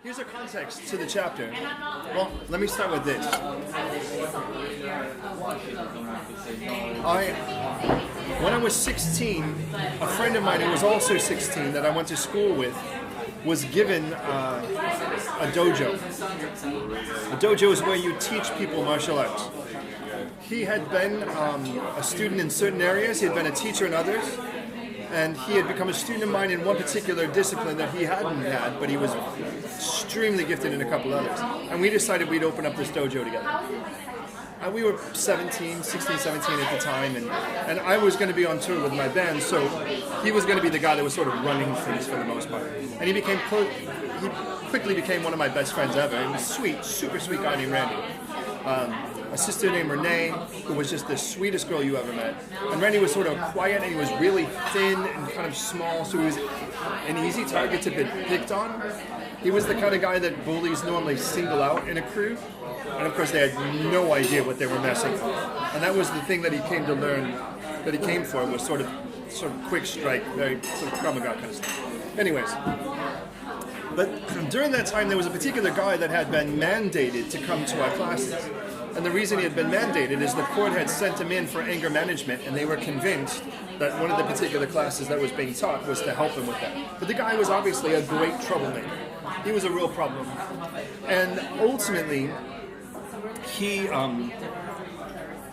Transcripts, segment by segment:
Here's a context to the chapter. Well, let me start with this. When I was 16, a friend of mine who was also 16 that I went to school with was given a dojo. A dojo is where you teach people martial arts. He had been a student in certain areas, he had been a teacher in others, and he had become a student of mine in one particular discipline that he hadn't had, but he was extremely gifted in a couple others. And we decided we'd open up this dojo together. And we were 16, 17 at the time, and I was going to be on tour with my band, so he was going to be the guy that was sort of running things for the most part. And he quickly became one of my best friends ever. He was sweet, super sweet guy named Randy. A sister named Renee, who was just the sweetest girl you ever met. And Randy was sort of quiet, and he was really thin and kind of small, so he was an easy target to be picked on. He was the kind of guy that bullies normally single out in a crew, and of course they had no idea what they were messing with. And that was the thing that he came to learn, that he came for, was sort of quick strike, very sort of Krav Maga kind of stuff. Anyways, but during that time there was a particular guy that had been mandated to come to our classes. And the reason he had been mandated is the court had sent him in for anger management, and they were convinced that one of the particular classes that was being taught was to help him with that. But the guy was obviously a great troublemaker. He was a real problem. And ultimately,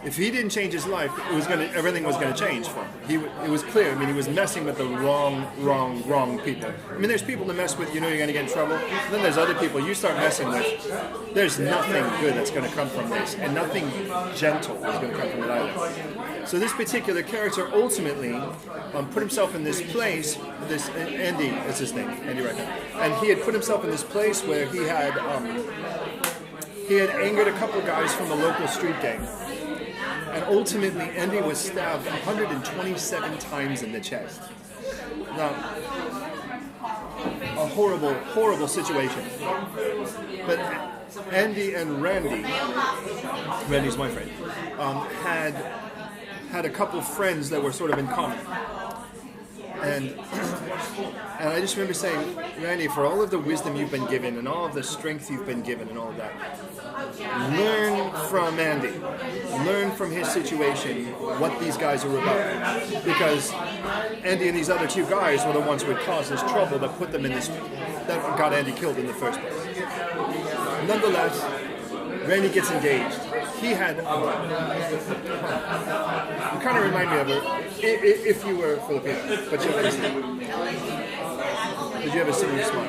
if he didn't change his life, everything was going to change for him. It was clear. I mean, he was messing with the wrong people. I mean, there's people to mess with, you know you're going to get in trouble. And then there's other people you start messing with. There's nothing good that's going to come from this, and nothing gentle is going to come from it either. So this particular character ultimately put himself in this place. Andy is his name, Andy Reckon, and he had put himself in this place where he had angered a couple guys from a local street gang. And ultimately, Andy was stabbed 127 times in the chest. Now, a horrible, horrible situation. But Andy and Randy's my friend, had a couple friends that were sort of in common. And I just remember saying, Randy, for all of the wisdom you've been given and all of the strength you've been given and all of that, learn from Andy. Learn from his situation what these guys are about. Because Andy and these other two guys were the ones who had caused this trouble that put them in this, that got Andy killed in the first place. Nonetheless, Randy gets engaged. He had, you kind of remind me of her, if you were Filipino, but you've ever seen. Did you ever see me smile?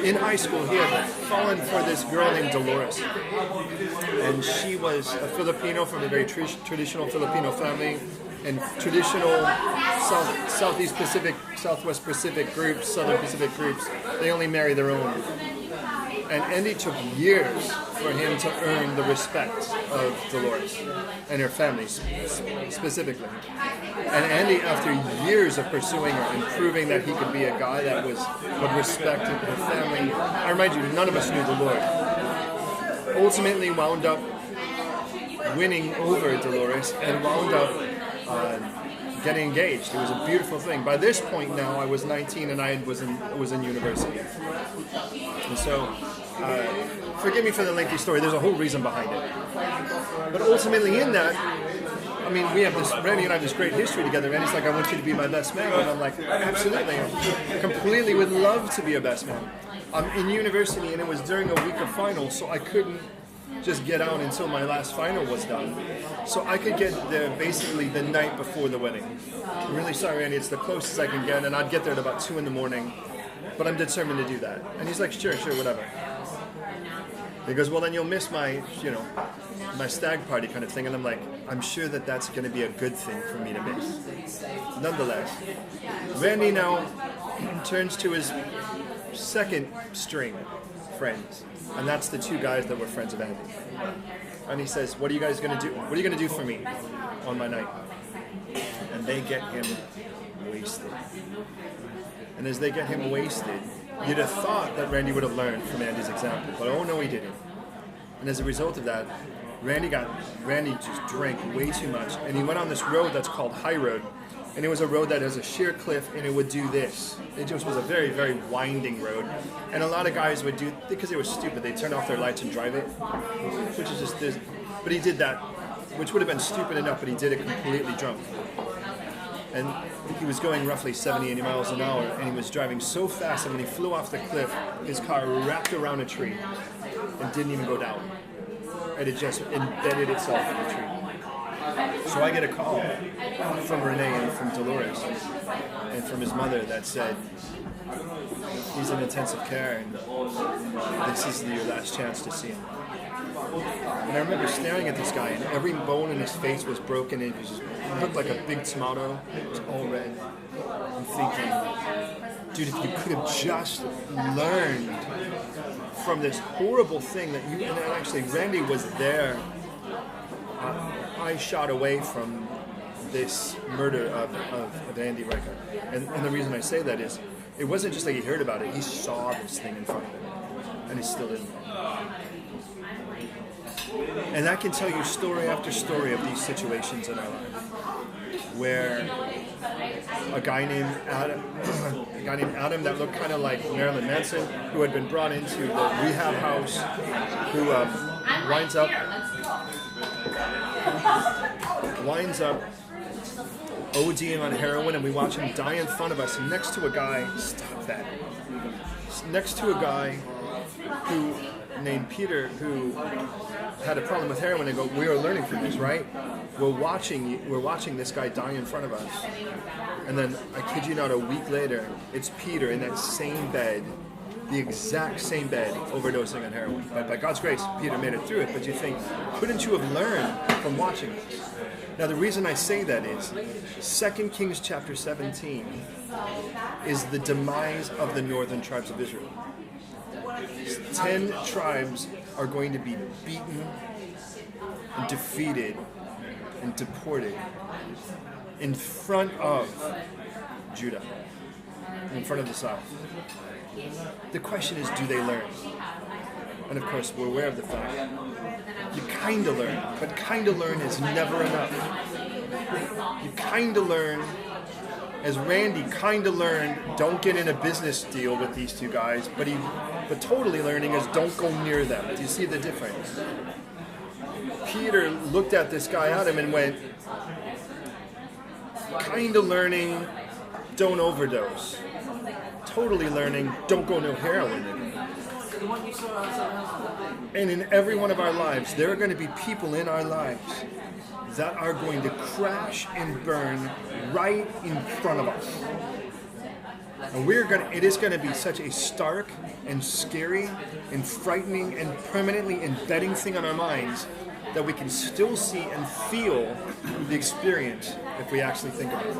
In high school, he had fallen for this girl named Dolores, and she was a Filipino from a very traditional Filipino family, and traditional Southeast Pacific, Southwest Pacific groups, Southern Pacific groups, they only marry their own. And Andy took years for him to earn the respect of Dolores and her family specifically. And Andy, after years of pursuing her and proving that he could be a guy that would respect her family, I remind you, none of us knew the Lord, ultimately wound up winning over Dolores and wound up getting engaged. It was a beautiful thing. By this point now, I was 19 and I was in university. And so, forgive me for the lengthy story. There's a whole reason behind it. But ultimately in that, I mean, Randy and I have this great history together. And he's like, I want you to be my best man. And I'm like, absolutely. I completely would love to be your best man. I'm in university and it was during a week of finals, so I couldn't just get out until my last final was done. So I could get there basically the night before the wedding. I'm really sorry, Andy, it's the closest I can get, and I'd get there at about 2 a.m, but I'm determined to do that. And he's like, sure, whatever. He goes, well, then you'll miss my stag party kind of thing. And I'm like, I'm sure that that's going to be a good thing for me to miss. Nonetheless, Randy now turns to his second string friends. And that's the two guys that were friends of Andy. And he says, what are you guys going to do? What are you going to do for me on my night? And they get him wasted. And as they get him wasted, you'd have thought that Randy would have learned from Andy's example. But oh no, he didn't. And as a result of that, Randy just drank way too much. And he went on this road that's called High Road. And it was a road that has a sheer cliff, and it would do this. It just was a very, very winding road. And a lot of guys would do, because they were stupid, they'd turn off their lights and drive it, which is just this. But he did that, which would have been stupid enough, but he did it completely drunk. And he was going roughly 70, 80 miles an hour, and he was driving so fast that when he flew off the cliff, his car wrapped around a tree and didn't even go down. And it just embedded itself in the tree. So I get a call from Renee and from Dolores and from his mother that said, he's in intensive care and this is your last chance to see him. And I remember staring at this guy and every bone in his face was broken and he looked like a big tomato. It was all red. I'm thinking, dude, if you could have just learned from this horrible thing that you, and actually Randy was there. I shot away from this murder of Andy Riker. And the reason I say that is, it wasn't just like he heard about it, he saw this thing in front of him. And he still didn't. And I can tell you story after story of these situations in our life, where a guy named Adam that looked kind of like Marilyn Manson, who had been brought into the rehab house, who winds up ODing on heroin, and we watch him die in front of us next to a guy, next to a guy who named Peter, who had a problem with heroin, and go, we are learning from this, right? We're watching this guy die in front of us. And then, I kid you not, a week later, it's Peter in that same bed, the exact same bed, overdosing on heroin. But by God's grace, Peter made it through it. But you think, couldn't you have learned from watching this? Now, the reason I say that is 2 Kings chapter 17 is the demise of the northern tribes of Israel. 10 tribes are going to be beaten and defeated and deported in front of Judah, in front of the south. The question is, do they learn? And of course, we're aware of the fact you kind of learn, but kind of learn is never enough. You kind of learn, as Randy kind of learned, don't get in a business deal with these two guys, but totally learning is don't go near them. Do you see the difference? Peter looked at this guy Adam and went, kind of learning, don't overdose. Totally learning, don't go no heroin. And in every one of our lives, there are going to be people in our lives that are going to crash and burn right in front of us. And it is going to be such a stark and scary and frightening and permanently embedding thing on our minds that we can still see and feel the experience if we actually think about it.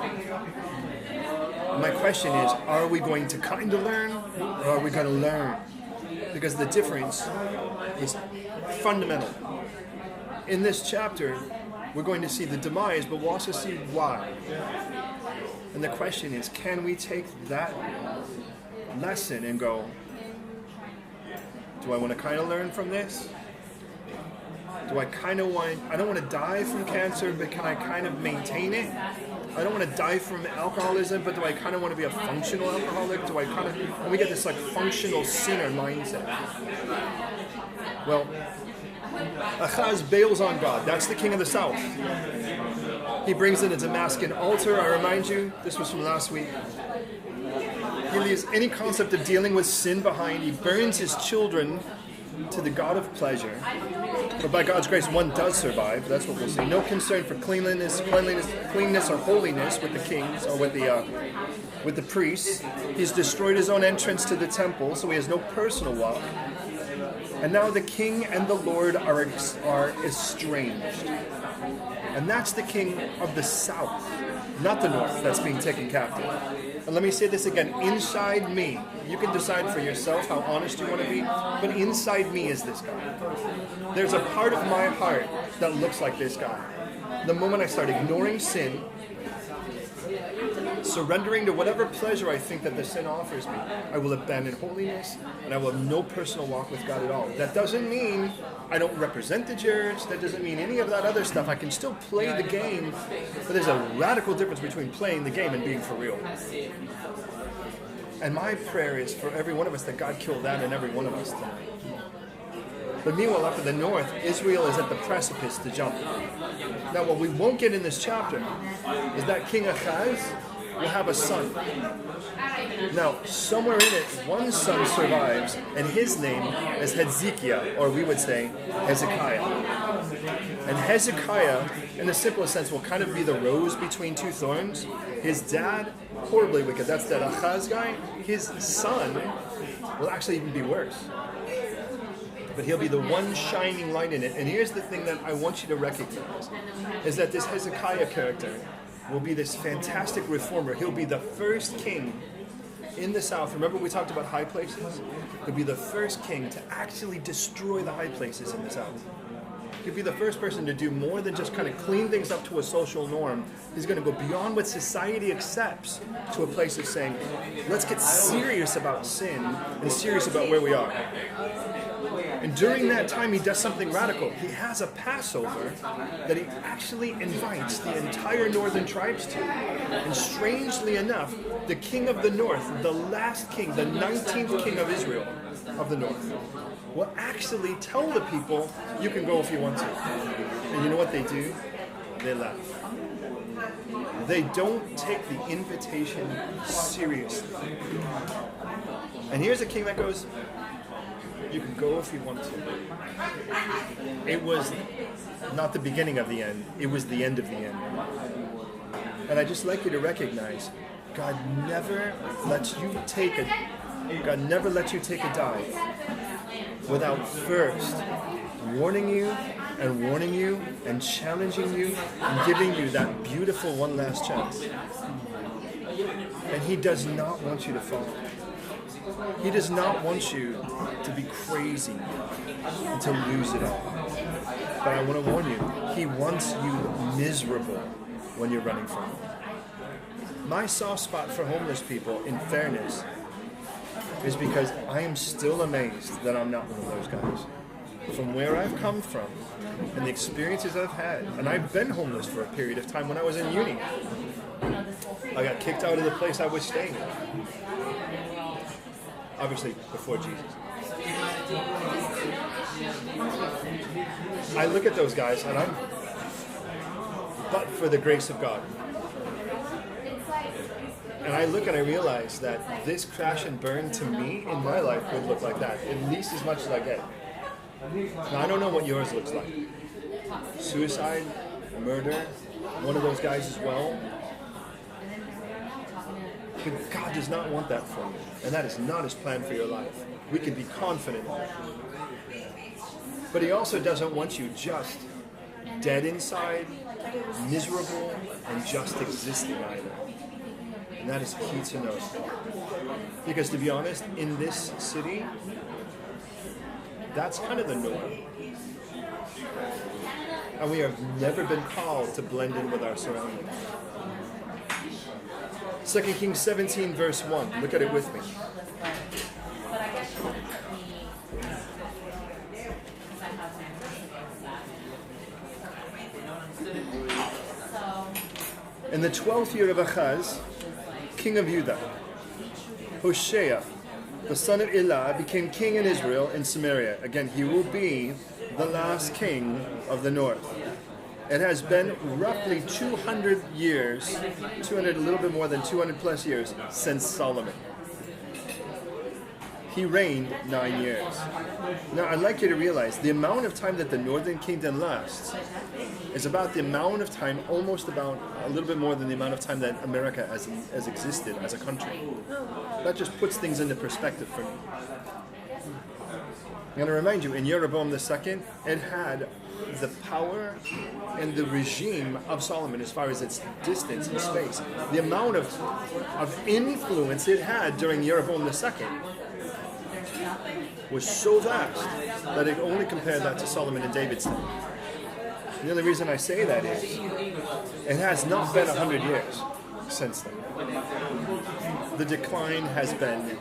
My question is, are we going to kind of learn, or are we going to learn? Because the difference is fundamental. In this chapter, we're going to see the demise, but we'll also see why. And the question is, can we take that lesson and go, do I want to kind of learn from this? Do I kind of want, I don't want to die from cancer, but can I kind of maintain it? I don't want to die from alcoholism, but do I kind of want to be a functional alcoholic? Do I kind of, and we get this like functional sinner mindset. Well, Ahaz bails on God. That's the king of the south. He brings in a Damascus altar. I remind you, this was from last week. He leaves any concept of dealing with sin behind. He burns his children to the God of pleasure. But by God's grace, one does survive. That's what we'll see. No concern for cleanliness or holiness with the kings or with the priests. He's destroyed his own entrance to the temple, so he has no personal walk. And now the king and the Lord are estranged. And that's the king of the south, not the north, that's being taken captive. And let me say this again, inside me, you can decide for yourself how honest you want to be, but inside me is this guy. There's a part of my heart that looks like this guy. The moment I start ignoring sin, surrendering to whatever pleasure I think that the sin offers me. I will abandon holiness, and I will have no personal walk with God at all. That doesn't mean I don't represent the church. That doesn't mean any of that other stuff. I can still play the game, but there's a radical difference between playing the game and being for real. And my prayer is for every one of us that God kill that in every one of us tonight. But meanwhile, up in the north, Israel is at the precipice to jump. Now, what we won't get in this chapter is that King Ahaz will have a son. Now, somewhere in it, one son survives, and his name is Hezekiah, or we would say Hezekiah. And Hezekiah, in the simplest sense, will kind of be the rose between two thorns. His dad, horribly wicked, that's that Ahaz guy. His son will actually even be worse. But he'll be the one shining light in it. And here's the thing that I want you to recognize, is that this Hezekiah character will be this fantastic reformer. He'll be the first king in the south. Remember we talked about high places? He'll be the first king to actually destroy the high places in the south. He'll be the first person to do more than just kind of clean things up to a social norm. He's going to go beyond what society accepts to a place of saying, let's get serious about sin and serious about where we are. And during that time, he does something radical. He has a Passover that he actually invites the entire northern tribes to. And strangely enough, the king of the north, the last king, the 19th king of Israel of the north, will actually tell the people, you can go if you want to. And you know what they do? They laugh. They don't take the invitation seriously. And here's a king that goes, you can go if you want to. It was not the beginning of the end, it was the end of the end. And I'd just like you to recognize, God never lets you take a dive without first warning you and challenging you and giving you that beautiful one last chance. And he does not want you to fall. He does not want you to be crazy and to lose it all. But I want to warn you, he wants you miserable when you're running from him. My soft spot for homeless people, in fairness, is because I am still amazed that I'm not one of those guys. From where I've come from and the experiences I've had, and I've been homeless for a period of time when I was in uni. I got kicked out of the place I was staying in. Obviously, before Jesus. I look at those guys and I'm, but for the grace of God. And I look and I realize that this crash and burn to me in my life would look like that, at least as much as I get. Now, I don't know what yours looks like. Suicide, murder, one of those guys as well. But God does not want that for you. And that is not his plan for your life. We can be confident. But he also doesn't want you just dead inside, miserable, and just existing either. And that is key to know. Because to be honest, in this city, that's kind of the norm. And we have never been called to blend in with our surroundings. 2 Kings 17 verse 1. Look at it with me. In the 12th year of Ahaz, king of Judah, Hoshea, the son of Elah, became king in Israel in Samaria. Again, he will be the last king of the north. It has been roughly 200 years, a little bit more than 200 plus years since Solomon. He reigned 9 years. Now, I'd like you to realize the amount of time that the northern kingdom lasts is about the amount of time, almost about a little bit more than the amount of time that America has existed as a country. That just puts things into perspective for me. I'm going to remind you, in Jeroboam II, it had the power and the regime of Solomon as far as its distance and space. The amount of influence it had during Jeroboam II was so vast that it only compared that to Solomon and David's time. The only reason I say that is it has not been 100 years. since then. The decline has been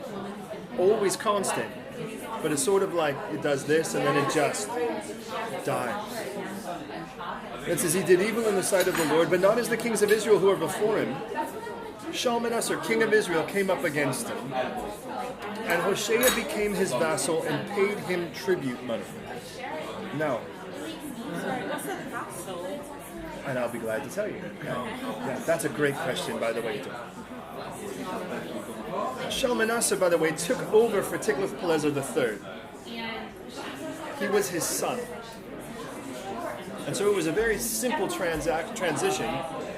always constant, but it's sort of like it does this and then it just dies. It says, he did evil in the sight of the Lord, but not as the kings of Israel who are before him. Shalmaneser, king of Israel, came up against him, and Hoshea became his vassal and paid him tribute money. Now, and I'll be glad to tell you. Yeah, that's a great question, by the way. Shalmaneser, by the way, took over for Tiglath-Pileser III. He was his son. And so it was a very simple transition,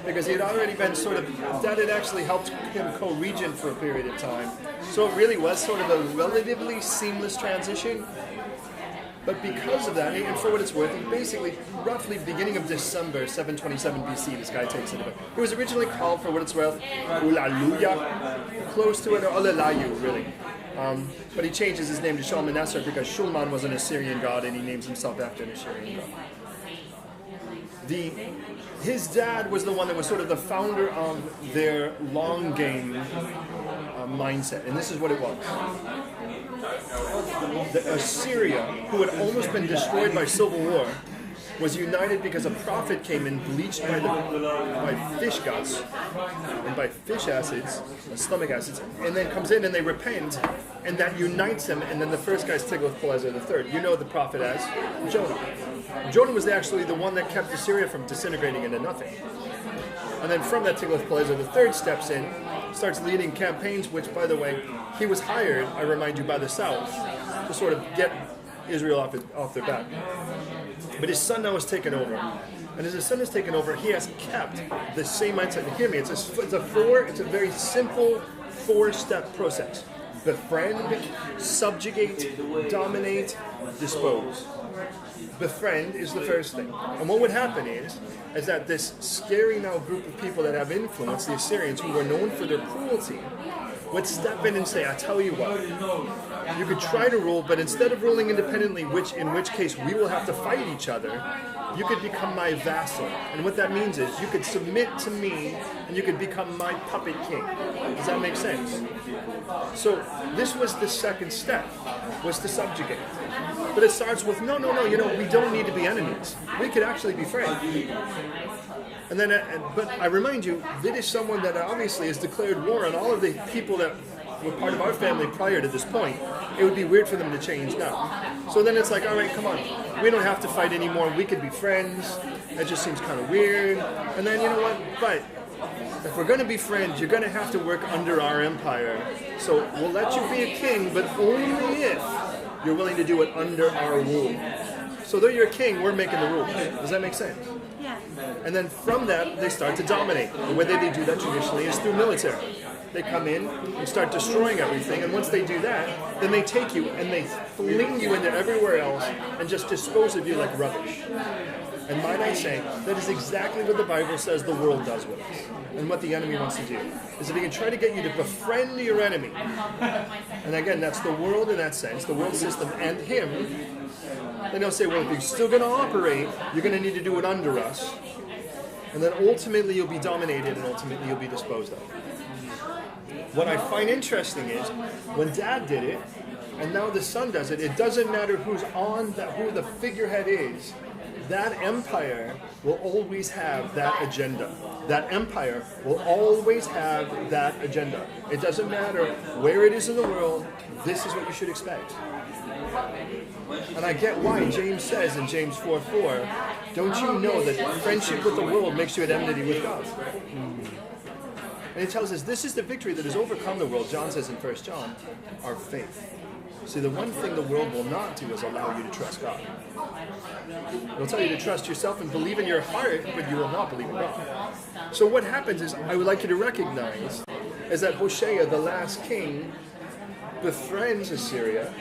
because he had already been sort of, that had actually helped him co-regent for a period of time. So it really was sort of a relatively seamless transition. But because of that, and for what it's worth, he basically, roughly beginning of December 727 BC, this guy takes it over. He was originally called, for what it's worth, Ulaluya, close to it, or Olelayu, really. But he changes his name to Shalmaneser because Shulman was an Assyrian god, and he names himself after an Assyrian god. His dad was the one that was sort of the founder of their long game mindset, and this is what it was. Assyria, who had almost been destroyed by civil war, was united because a prophet came in bleached by fish guts and by fish acids, stomach acids, and then comes in and they repent, and that unites them. And then the first guy's Tiglath-Pileser III. You know the prophet as Jonah. Jonah was actually the one that kept Assyria from disintegrating into nothing. And then from that, Tiglath-Pileser III steps in, starts leading campaigns, which, by the way, he was hired, I remind you, by the South to sort of get Israel off their back. But his son now has taken over. And as his son has taken over, he has kept the same mindset. And hear me, it's a very simple 4-step process. Befriend, subjugate, dominate, dispose. Befriend is the first thing. And what would happen is that this scary now group of people that have influence, the Assyrians, who were known for their cruelty, would step in and say, I tell you what, you could try to rule, but instead of ruling independently, in which case we will have to fight each other, you could become my vassal. And what that means is you could submit to me and you could become my puppet king. Does that make sense? So this was the second step, was to subjugate. But it starts with, no, we don't need to be enemies. We could actually be friends. And then, but I remind you, that is someone that obviously has declared war on all of the people that were part of our family prior to this point. It would be weird for them to change now. So then it's like, all right, come on, we don't have to fight anymore. We could be friends. That just seems kind of weird. And then, you know what? But if we're going to be friends, you're going to have to work under our empire. So we'll let you be a king, but only if you're willing to do it under our rule. So though you're a king, we're making the rules. Does that make sense? Yeah. And then from that, they start to dominate. The way they do that traditionally is through military. They come in and start destroying everything, and once they do that, then they take you and they fling you into everywhere else and just dispose of you like rubbish. And might I say, that is exactly what the Bible says the world does with us. And what the enemy wants to do is if he can try to get you to befriend your enemy. And again, that's the world in that sense, the world system and him. Then he'll say, well, if you're still going to operate, you're going to need to do it under us. And then ultimately you'll be dominated and ultimately you'll be disposed of. What I find interesting is when Dad did it, and now the son does it, it doesn't matter who the figurehead is. That empire will always have that agenda. That empire will always have that agenda. It doesn't matter where it is in the world, this is what you should expect. And I get why James says in James 4:4, don't you know that friendship with the world makes you at enmity with God? And he tells us this is the victory that has overcome the world. John says in 1 John, our faith. See, the one thing the world will not do is allow you to trust God. It'll tell you to trust yourself and believe in your heart, but you will not believe in God. So what happens is, I would like you to recognize, is that Hoshea, the last king, befriends Assyria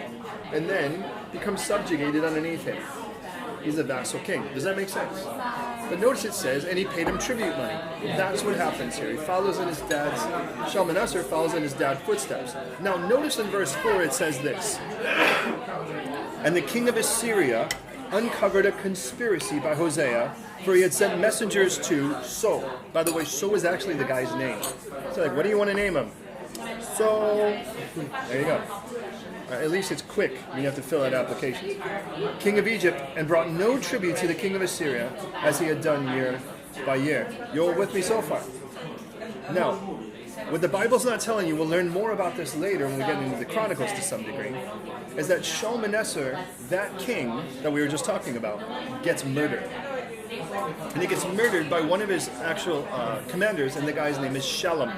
and then becomes subjugated underneath him. He's a vassal king. Does that make sense? But notice it says, and he paid him tribute money. That's what happens here. He follows in his dad's, Shalmaneser follows in his dad's footsteps. Now notice in verse 4 it says this, and the king of Assyria uncovered a conspiracy by Hosea, for he had sent messengers to So. By the way, So is actually the guy's name. So like, what do you want to name him? So, there you go. At least it's quick when you have to fill out applications. King of Egypt, and brought no tribute to the king of Assyria, as he had done year by year. You're with me so far? Now, what the Bible's not telling you, we'll learn more about this later when we get into the Chronicles to some degree, is that Shalmaneser, that king that we were just talking about, gets murdered. And he gets murdered by one of his actual commanders, and the guy's name is Shalom.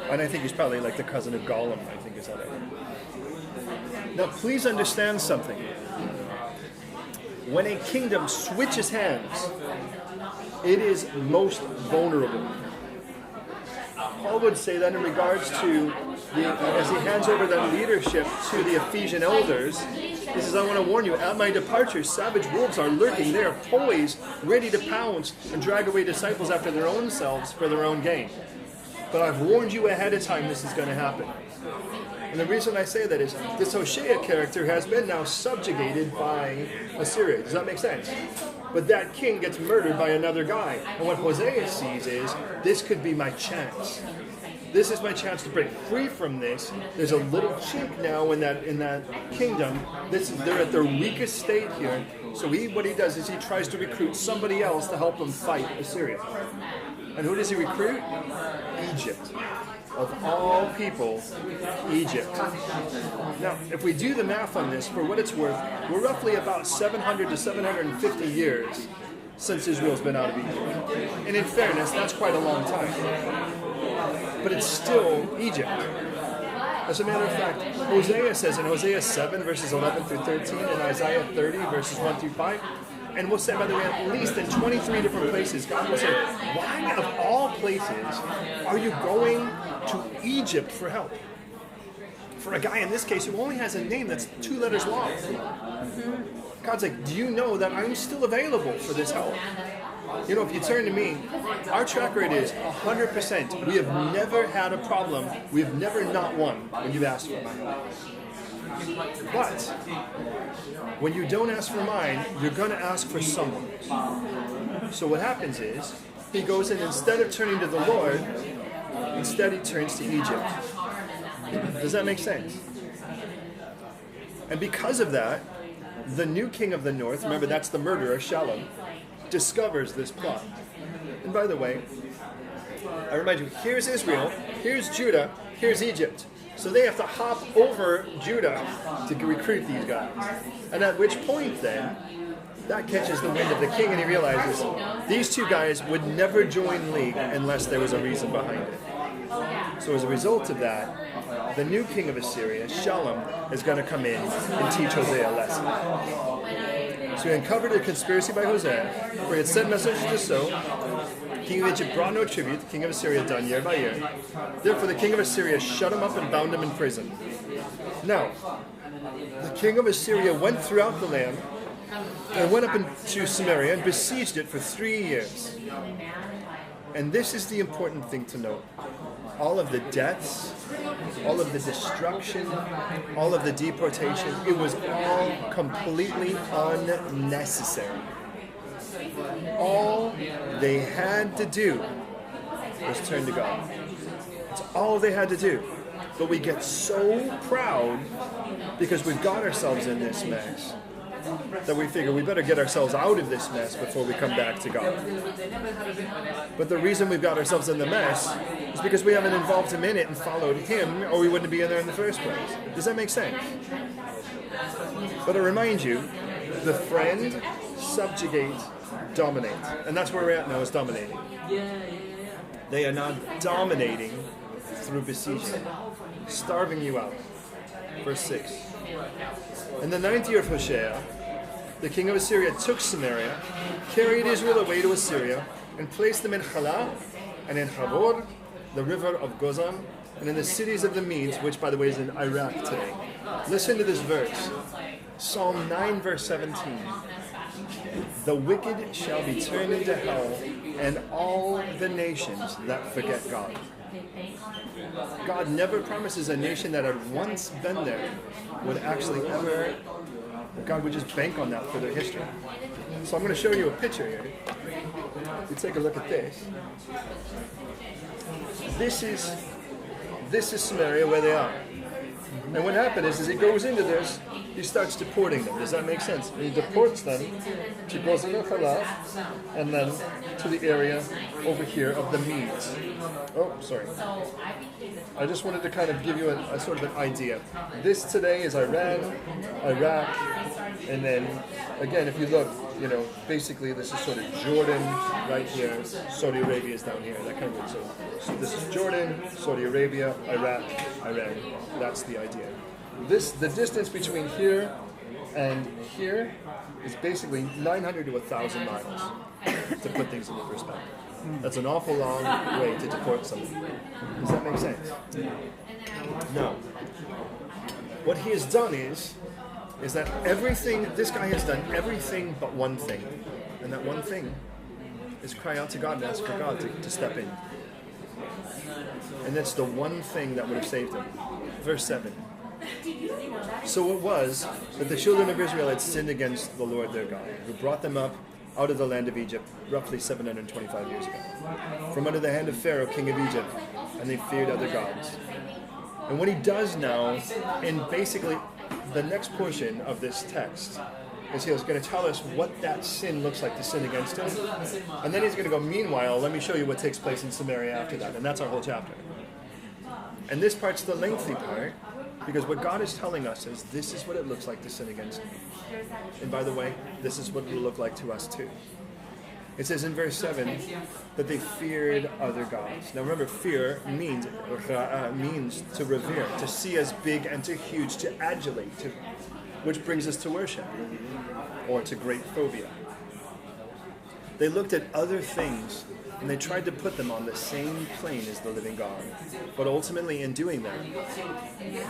And I think he's probably like the cousin of Gollum, I think is that it. Now, please understand something. When a kingdom switches hands, it is most vulnerable. Paul would say that in regards to, as he hands over that leadership to the Ephesian elders, he says, I want to warn you, at my departure, savage wolves are lurking. They are poised, ready to pounce and drag away disciples after their own selves for their own gain. But I've warned you ahead of time this is going to happen. And the reason I say that is this Hosea character has been now subjugated by Assyria. Does that make sense? But that king gets murdered by another guy. And what Hosea sees is, this could be my chance. This is my chance to break free from this. There's a little chink now in that kingdom. They're at their weakest state here. So what he does is he tries to recruit somebody else to help him fight Assyria. And who does he recruit? Egypt. Of all people, Egypt. Now, if we do the math on this, for what it's worth, we're roughly about 700 to 750 years since Israel's been out of Egypt. And in fairness, that's quite a long time. But it's still Egypt. As a matter of fact, Hosea says in Hosea 7, verses 11 through 13, and Isaiah 30, verses 1 through 5, and we'll say, by the way, at least in 23 different places, God will say, why of all places are you going to Egypt for help? For a guy in this case who only has a name that's 2 letters long. God's like, do you know that I'm still available for this help? You know, if you turn to me, our track rate is 100%. We have never had a problem. We have never not won when you've asked for my help. But when you don't ask for mine, you're going to ask for someone. So what happens is, he goes in, instead of turning to the Lord, instead he turns to Egypt. Does that make sense? And because of that, the new king of the north, remember that's the murderer, Shalom, discovers this plot. And by the way, I remind you, here's Israel, here's Judah, here's Egypt. So they have to hop over Judah to recruit these guys. And at which point then, that catches the wind of the king and he realizes these 2 guys would never join league unless there was a reason behind it. So as a result of that, the new king of Assyria, Shalom, is going to come in and teach Hosea a lesson. So he uncovered a conspiracy by Hosea, where he had sent messengers to So. King of Egypt brought no tribute, the king of Assyria done year by year. Therefore the king of Assyria shut him up and bound him in prison. Now, the king of Assyria went throughout the land and went up into Samaria and besieged it for 3 years. And this is the important thing to note. All of the deaths, all of the destruction, all of the deportation, it was all completely unnecessary. All they had to do was turn to God. It's all they had to do. But we get so proud because we've got ourselves in this mess that we figure we better get ourselves out of this mess before we come back to God. But the reason we've got ourselves in the mess is because we haven't involved Him in it and followed Him, or we wouldn't be in there in the first place. Does that make sense? But I remind you, the friend, subjugate, dominate. And that's where we're at now, is dominating. They are not dominating through besieging, starving you out. Verse 6. In the 9th year of Hoshea, the king of Assyria took Samaria, carried Israel away to Assyria, and placed them in Halah, and in Habor, the river of Gozan, and in the cities of the Medes, which, by the way, is in Iraq today. Listen to this verse. Psalm 9, verse 17. The wicked shall be turned into hell, and all the nations that forget God. God never promises a nation that had once been there would actually ever, God would just bank on that for their history. So I'm going to show you a picture here. You take a look at this. This is Samaria where they are. And what happened is he goes into this, he starts deporting them. Does that make sense? And he deports them to Gozel and then to the area over here of the Medes. Oh, sorry. I just wanted to kind of give you a sort of an idea. This today is Iran, Iraq, and then again, if you look, basically this is sort of Jordan right here. Saudi Arabia is down here. That kind of so this is Jordan, Saudi Arabia, Iraq, Iran. That's the idea. The distance between here and here is basically 900 to 1,000 miles, to put things into perspective. That's an awful long way to deport somebody. Does that make sense? No. What he has done is that this guy has done everything but one thing. And that one thing is cry out to God and ask for God to step in. And that's the one thing that would have saved him. Verse 7. So it was that the children of Israel had sinned against the Lord their God, who brought them up out of the land of Egypt roughly 725 years ago, from under the hand of Pharaoh, king of Egypt, and they feared other gods. And what he does now, in basically the next portion of this text, is he's going to tell us what that sin looks like to sin against him. And then he's going to go, meanwhile, let me show you what takes place in Samaria after that. And that's our whole chapter. And this part's the lengthy part, because what God is telling us is this is what it looks like to sin against him. And by the way, this is what it will look like to us too. It says in verse 7 that they feared other gods. Now remember, fear means to revere, to see as big and to huge, to adulate, which brings us to worship, or to great phobia. They looked at other things and they tried to put them on the same plane as the living God. But ultimately in doing that,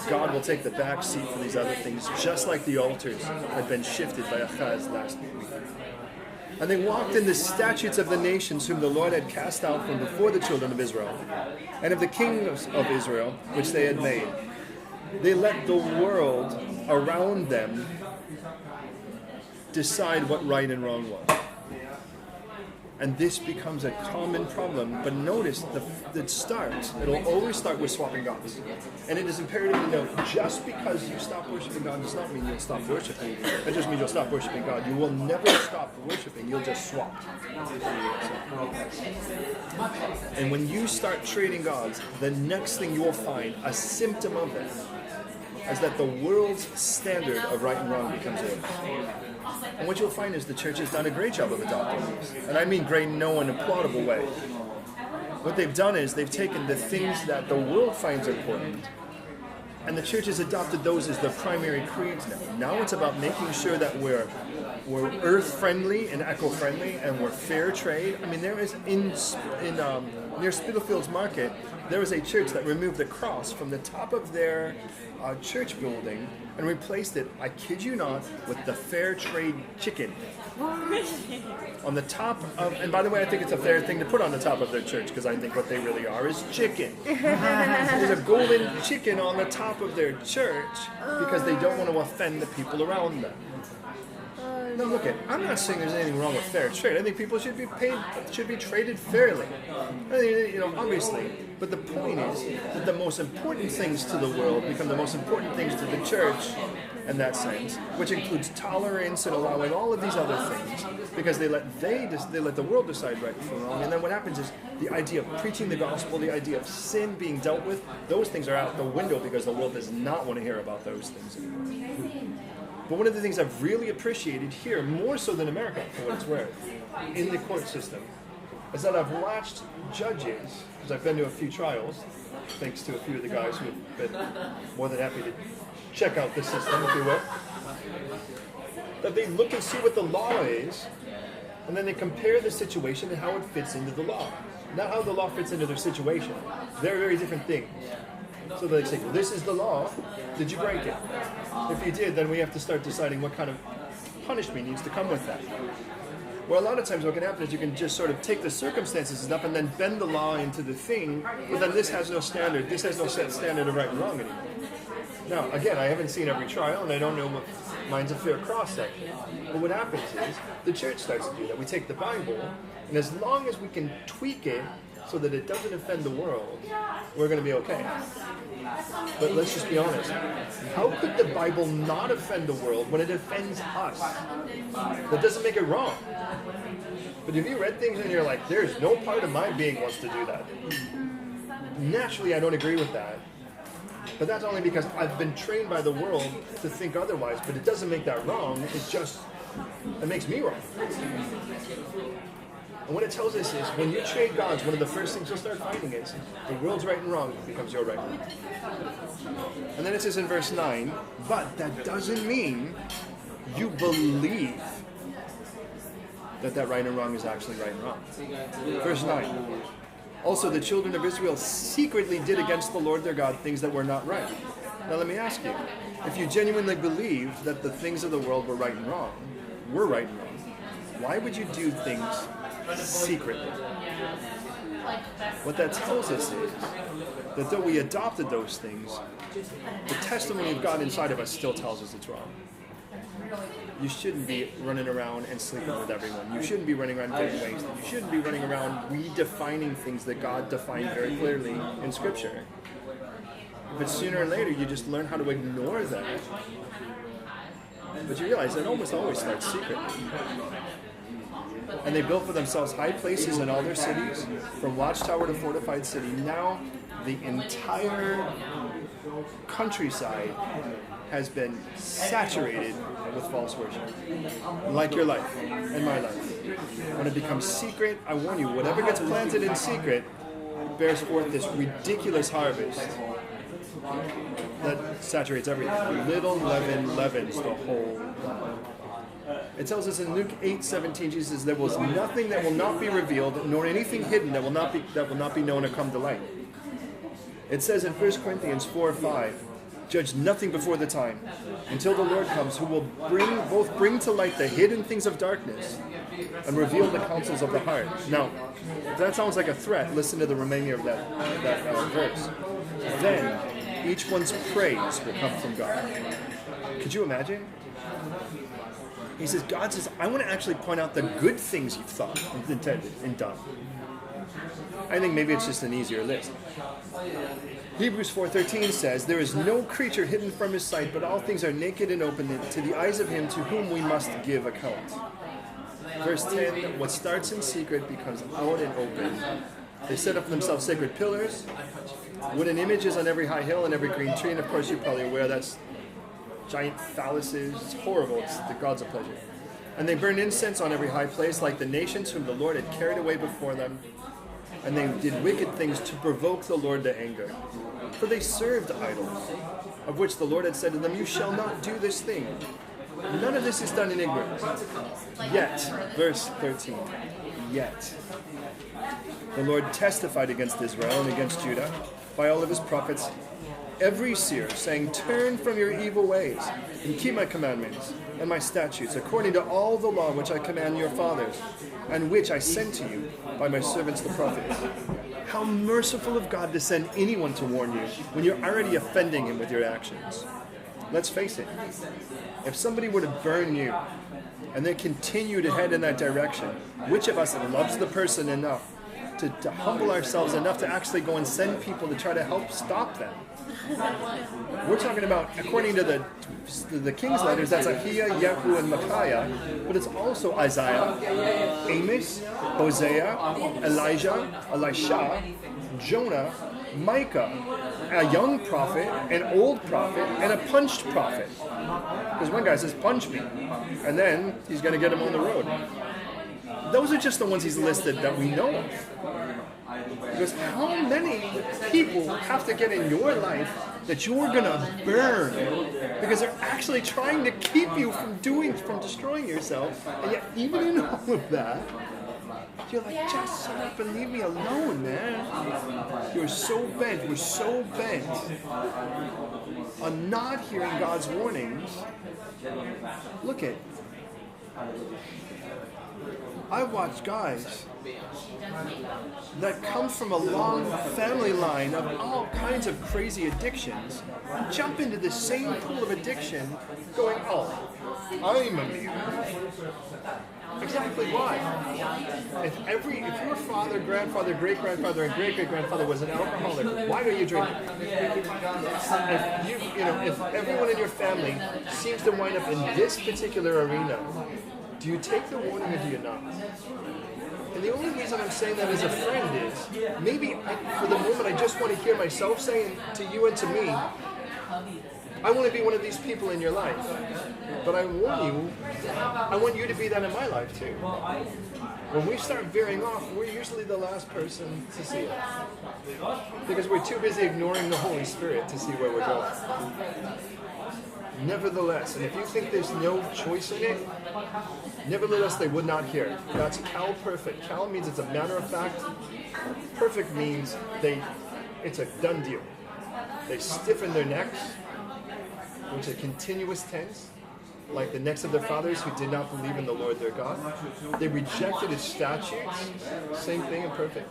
God will take the back seat for these other things, just like the altars had been shifted by Achaz last week. And they walked in the statutes of the nations whom the Lord had cast out from before the children of Israel, and of the kingdoms of Israel, which they had made. They let the world around them decide what right and wrong was. And this becomes a common problem. But notice it'll always start with swapping gods. And it is imperative to note, just because you stop worshiping God does not mean you'll stop worshiping. It just means you'll stop worshiping God. You will never stop worshiping, you'll just swap. And when you start trading gods, the next thing you will find, a symptom of that, is that the world's standard of right and wrong becomes yours. And what you'll find is the church has done a great job of adopting this. And I mean great in no unapplaudable way. What they've done is they've taken the things that the world finds important, and the church has adopted those as their primary creeds now. Now it's about making sure that we're earth-friendly and eco-friendly, and we're fair trade. I mean, there is near Spitalfields Market, there was a church that removed the cross from the top of their church building and replaced it, I kid you not, with the fair trade chicken. On the top of, and by the way, I think it's a fair thing to put on the top of their church, because I think what they really are is chicken. There's a golden chicken on the top of their church because they don't want to offend the people around them. Now look I'm not saying there's anything wrong with fair trade. I think people should be traded fairly. I think, obviously. But the point is that the most important things to the world become the most important things to the church in that sense, which includes tolerance and allowing all of these other things, because they let the world decide right from wrong. And then what happens is the idea of preaching the gospel, the idea of sin being dealt with, those things are out the window because the world does not want to hear about those things anymore. But one of the things I've really appreciated here, more so than America, for what it's worth, in the court system, is that I've watched judges, because I've been to a few trials, thanks to a few of the guys who have been more than happy to check out the system, if you will, that they look and see what the law is, and then they compare the situation and how it fits into the law. Not how the law fits into their situation. They're very different things. So they say, well, this is the law. Did you break it? If you did, then we have to start deciding what kind of punishment needs to come with that. Where a lot of times what can happen is you can just sort of take the circumstances and stuff and then bend the law into the thing, but then this has no standard. This has no set standard of right and wrong anymore. Now, again, I haven't seen every trial, and I don't know what mine's a fair cross-section. But what happens is the church starts to do that. We take the Bible, and as long as we can tweak it so that it doesn't offend the world, we're going to be okay. But let's just be honest. How could the Bible not offend the world when it offends us? That doesn't make it wrong. But if you read things and you're like, there's no part of my being wants to do that. Naturally, I don't agree with that. But that's only because I've been trained by the world to think otherwise. But it doesn't make that wrong. It makes me wrong. And what it tells us is, when you trade gods, one of the first things you'll start finding is the world's right and wrong becomes your right and wrong. And then it says in verse 9, but that doesn't mean you believe that right and wrong is actually right and wrong. Verse 9. Also, the children of Israel secretly did against the Lord their God things that were not right. Now let me ask you, if you genuinely believe that the things of the world were right and wrong, why would you do things secretly? What that tells us is that though we adopted those things, the testimony of God inside of us still tells us it's wrong. You shouldn't be running around and sleeping with everyone. You shouldn't be running around getting wasted. You shouldn't be running around redefining things that God defined very clearly in Scripture. But sooner or later, you just learn how to ignore that. But you realize it almost always starts secretly. And they built for themselves high places in all their cities, from watchtower to fortified city. Now, the entire countryside has been saturated with false worship. Like your life and my life. When it becomes secret, I warn you, whatever gets planted in secret bears forth this ridiculous harvest that saturates everything. Little leaven leavens the whole lump. It tells us in Luke 8:17, Jesus says, there was nothing that will not be revealed, nor anything hidden that will not be known or come to light. It says in 1 Corinthians 4:5, judge nothing before the time, until the Lord comes, who will both bring to light the hidden things of darkness and reveal the counsels of the heart. Now, if that sounds like a threat, listen to the remainder of that verse. Then each one's praise will come from God. Could you imagine? He says, God says, I want to actually point out the good things you've thought and intended and done. I think maybe it's just an easier list. Hebrews 4:13 says, there is no creature hidden from his sight, but all things are naked and open to the eyes of him to whom we must give account. Verse 10, what starts in secret becomes out and open. They set up for themselves sacred pillars, wooden images on every high hill and every green tree, and of course you're probably aware that's giant phalluses. It's horrible. It's the gods of pleasure. And they burned incense on every high place, like the nations whom the Lord had carried away before them. And they did wicked things to provoke the Lord to anger. For they served idols, of which the Lord had said to them, you shall not do this thing. None of this is done in ignorance. Yet, verse 13, yet the Lord testified against Israel and against Judah by all of his prophets, every seer, saying, turn from your evil ways and keep my commandments and my statutes, according to all the law which I command your fathers, and which I sent to you by my servants the prophets. How merciful of God to send anyone to warn you when you're already offending him with your actions. Let's face it, if somebody were to burn you and then continue to head in that direction, which of us loves the person enough to humble ourselves enough to actually go and send people to try to help stop them? We're talking about, according to the king's letters, that's Ahiah, Yehu, and Micaiah, but it's also Isaiah, Amos, Hosea, Elijah, Elisha, Jonah, Micah, a young prophet, an old prophet, and a punched prophet. Because one guy says, punch me, and then he's going to get him on the road. Those are just the ones he's listed that we know of. Because how many people have to get in your life that you're going to burn because they're actually trying to keep you from destroying yourself, and yet even in all of that, you're like, just shut up and leave me alone, man. We're so bent on not hearing God's warnings. Look at I've watched guys that come from a long family line of all kinds of crazy addictions jump into the same pool of addiction going, oh, I'm immune. Exactly why. If your father, grandfather, great-grandfather, and great-great-grandfather was an alcoholic, why don't you drink? If everyone in your family seems to wind up in this particular arena, do you take the warning or do you not? And the only reason I'm saying that as a friend is, maybe for the moment I just want to hear myself saying to you and to me, I want to be one of these people in your life. But I warn you, I want you to be that in my life too. When we start veering off, we're usually the last person to see it. Because we're too busy ignoring the Holy Spirit to see where we're going. Nevertheless, and if you think there's no choice in it, nevertheless they would not hear. That's Cal perfect. Cal means it's a matter of fact. Perfect means it's a done deal. They stiffen their necks, which is a continuous tense, like the necks of their fathers who did not believe in the Lord their God. They rejected his statutes, same thing in perfect.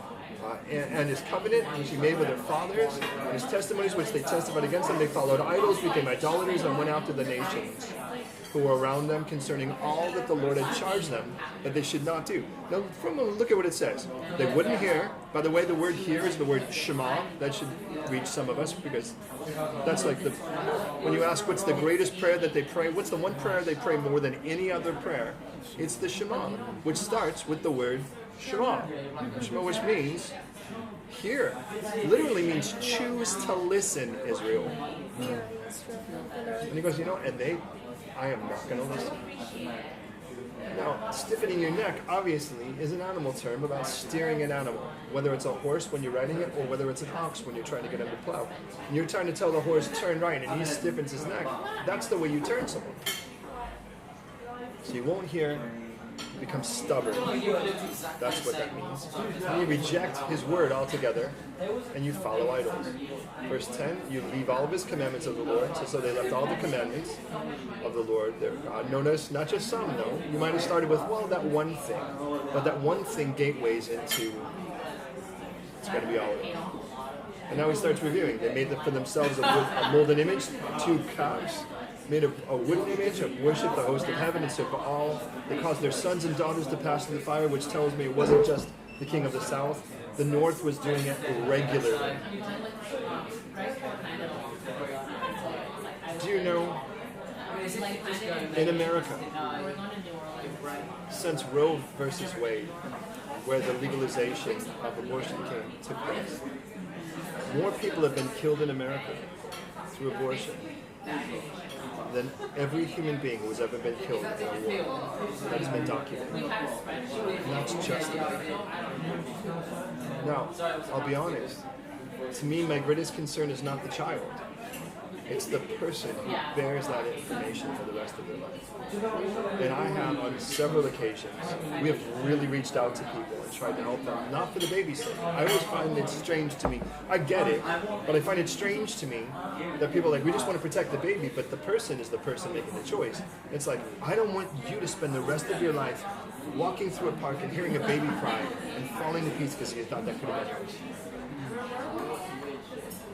And his covenant, which he made with their fathers, and his testimonies, which they testified against them. They followed idols, became idolaters, and went after the nations who were around them concerning all that the Lord had charged them that they should not do. Now, look at what it says. They wouldn't hear. By the way, the word hear is the word Shema. That should reach some of us, because that's like when you ask what's the greatest prayer that they pray, what's the one prayer they pray more than any other prayer? It's the Shema, which starts with the word Shema. Shema, which means hear. Literally means choose to listen, Israel. And he goes, I am not going to listen. Now, stiffening your neck, obviously, is an animal term about steering an animal. Whether it's a horse when you're riding it, or whether it's an ox when you're trying to get him to plow. And you're trying to tell the horse, turn right, and he stiffens his neck. That's the way you turn someone. So you won't hear, become stubborn. That's what that means. You reject his word altogether, and you follow idols. Verse 10, you leave all of his commandments of the Lord. So they left all the commandments of the Lord their God. Notice, not just some, no. You might have started with, that one thing. But that one thing gateways into, it's going to be all of it. And now he starts reviewing. They made for themselves a molten image, 2 calves. Made a wooden image of worship the host of heaven and served all. They caused their sons and daughters to pass through the fire, which tells me it wasn't just the king of the south. The north was doing it regularly. Do you know, in America, since Roe versus Wade, where the legalization of abortion took place, more people have been killed in America through abortion than every human being who has ever been killed in a war that has been documented. And that's just it. Now, I'll be honest. To me, my greatest concern is not the child. It's the person who bears that information for the rest of their life. And I have, on several occasions, we have really reached out to people and tried to help them, not for the baby's sake. I always find it strange to me. I get it, but I find it strange to me that people are like, we just want to protect the baby, but the person is the person making the choice. It's like, I don't want you to spend the rest of your life walking through a park and hearing a baby cry and falling to pieces because you thought that could have been yours.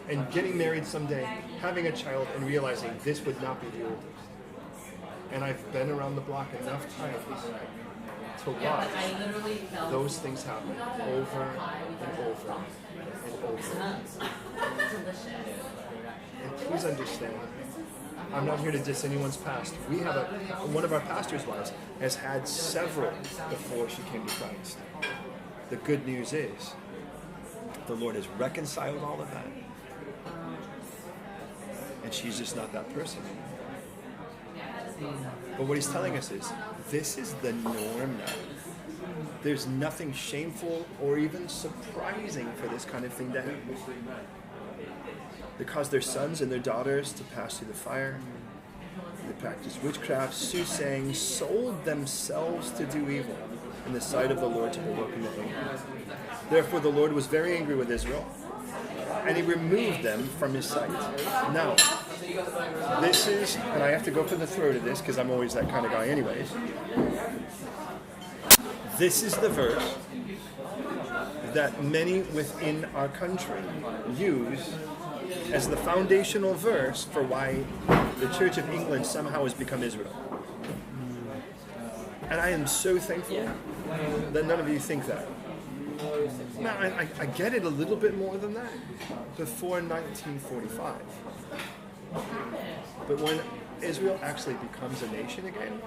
And getting married someday, having a child, and realizing this would not be the oldest. And I've been around the block enough times to watch those things happen over and over and over. And please understand, I'm not here to diss anyone's past. We have one of our pastor's wives has had several before she came to Christ. The good news is, the Lord has reconciled all of that. And she's just not that person anymore. But what he's telling us is, this is the norm now. There's nothing shameful or even surprising for this kind of thing to happen. They caused their sons and their daughters to pass through the fire. They practiced witchcraft, soothsaying, sold themselves to do evil in the sight of the Lord to provoke him to anger. Therefore the Lord was very angry with Israel, and he removed them from his sight. Now, this is, and I have to go for the throat of this because I'm always that kind of guy anyways. This is the verse that many within our country use as the foundational verse for why the Church of England somehow has become Israel. And I am so thankful that none of you think that. Now, I get it a little bit more than that before 1945. But when Israel actually becomes a nation again,